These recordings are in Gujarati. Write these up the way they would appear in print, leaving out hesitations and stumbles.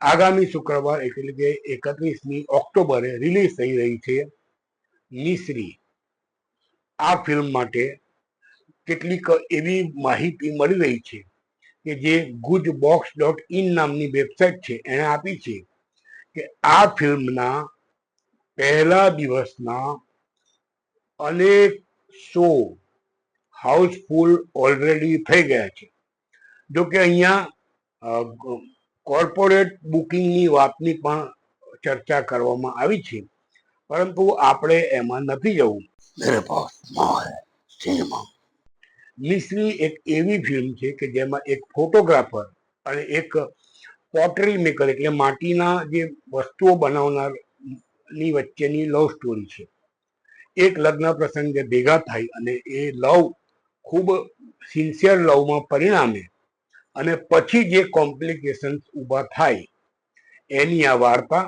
આગામી શુક્રવાર એટલે કે 31મી ઓક્ટોબરે રિલીઝ થઈ રહી છે મિસ્રી. આ ફિલ્મ માટે કેટલીક એવી માહિતી મળી રહી છે કે જે GuJBox.in નામની વેબસાઇટ છે એણે આપી છે કે આ ફિલ્મના પહેલા દિવસના અનેક શો હાઉસફુલ ઓલરેડી થઈ ગયા છે. જો કે અહીંયા કોર્પોરેટ બુકિંગની વાતની પણ ચર્ચા કરવામાં આવી છે, પરંતુ આપણે એમાં નથી જવું. મેરે પાસ માલ સિનેમા. મિસ્રી એક એવી ફિલ્મ છે કે જેમાં એક ફોટોગ્રાફર અને એક પોટરી મેકર એટલે માટીના જે વસ્તુઓ બનાવનારની વચ્ચેની લવ સ્ટોરી છે. એક લગ્ન પ્રસંગે ભેગા થાય અને એ લવ ખૂબ સિન્સિયર લવમાં પરિણામે અને પછી જે કોમ્પ્લિકેશન્સ ઊભા થાય એની આ વાર્તા.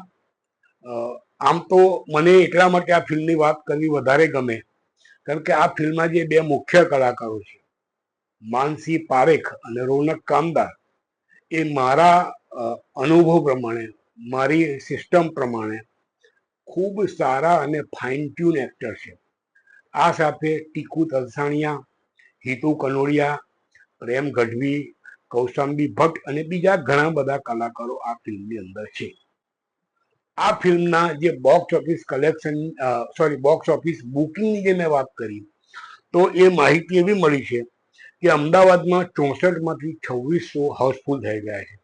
આમ તો મને એટલા માટે આ ફિલ્મની વાત કરવી વધારે ગમે કારણ કે આ ફિલ્મમાં જે બે મુખ્ય કલાકારો છે માનસી પારેખ અને રોનક કામદાર એ મારા અનુભવ પ્રમાણે, મારી સિસ્ટમ પ્રમાણે ખૂબ સારા અને ફાઇન ટ્યુન એક્ટર છે. આ સાથે ટીકુ તલસાણિયા, હિતુ કનોડિયા, પ્રેમ ગઢવી, કૌશાંબી ભટ્ટ અને બીજા ઘણા બધા કલાકારો આ ફિલ્મની અંદર છે. આ ફિલ્મના જે box office collection box office બુકિંગની જે મેં વાત કરી તો એ માહિતી એવી મળી છે કે અમદાવાદમાં 64માંથી 26 શો હાઉસફુલ થઈ ગયા છે.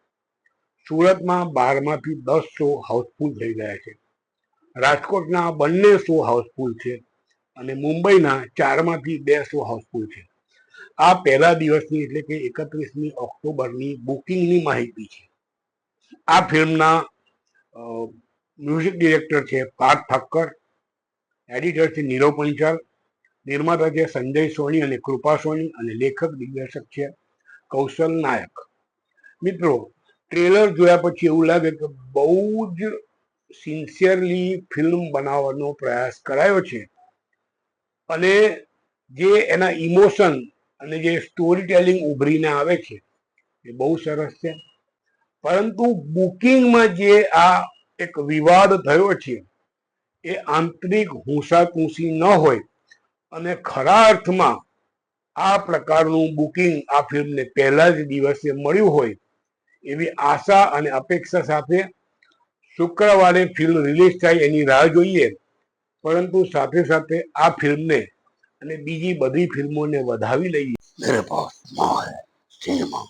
સુરતમાં 12માંથી 10 શો હાઉસફુલ થઈ ગયા છે. રાજકોટના બંને શો હાઉસફુલ છે અને મુંબઈના 4માંથી 2 શો હાઉસફુલ છે. આ પહેલા દિવસની એટલે કે 31મી ઓક્ટોબરની બુકિંગની માહિતી છે. આ ફિલ્મના મ્યુઝિક ડિરેક્ટર છે પાર્થ ઠક્કર, એડિટર છે નીરવ પંચાલ, નિર્માતા છે સંજય સોની અને કૃપા સોની અને લેખક દિગ્દર્શક છે કૌશલ નાયક. મિત્રો, ટ્રેલર જોયા પછી એવું લાગે કે બહુ જ સિન્સિયરલી ફિલ્મ બનાવવાનો પ્રયાસ કરાયો છે અને જે એના ઇમોશન અને જે સ્ટોરી ટેલિંગ ઉભરીને આવે છે એ બહુ સરસ છે. પરંતુ બુકિંગમાં જે આ એક વિવાદ થયો છે એ આંતરિક હુંસાતુંસી ન હોય અને ખરા અર્થમાં આ પ્રકારનું બુકિંગ આ ફિલ્મને પહેલા જ દિવસે મળ્યું હોય એવી આશા અને અપેક્ષા સાથે શુક્રવારે ફિલ્મ રિલીઝ થાય એની રાહ જોઈએ. પરંતુ સાથે સાથે આ ફિલ્મને અને બીજી બધી ફિલ્મોને વધાવી લઈએ. મેરે પાસ માલ સિનેમા.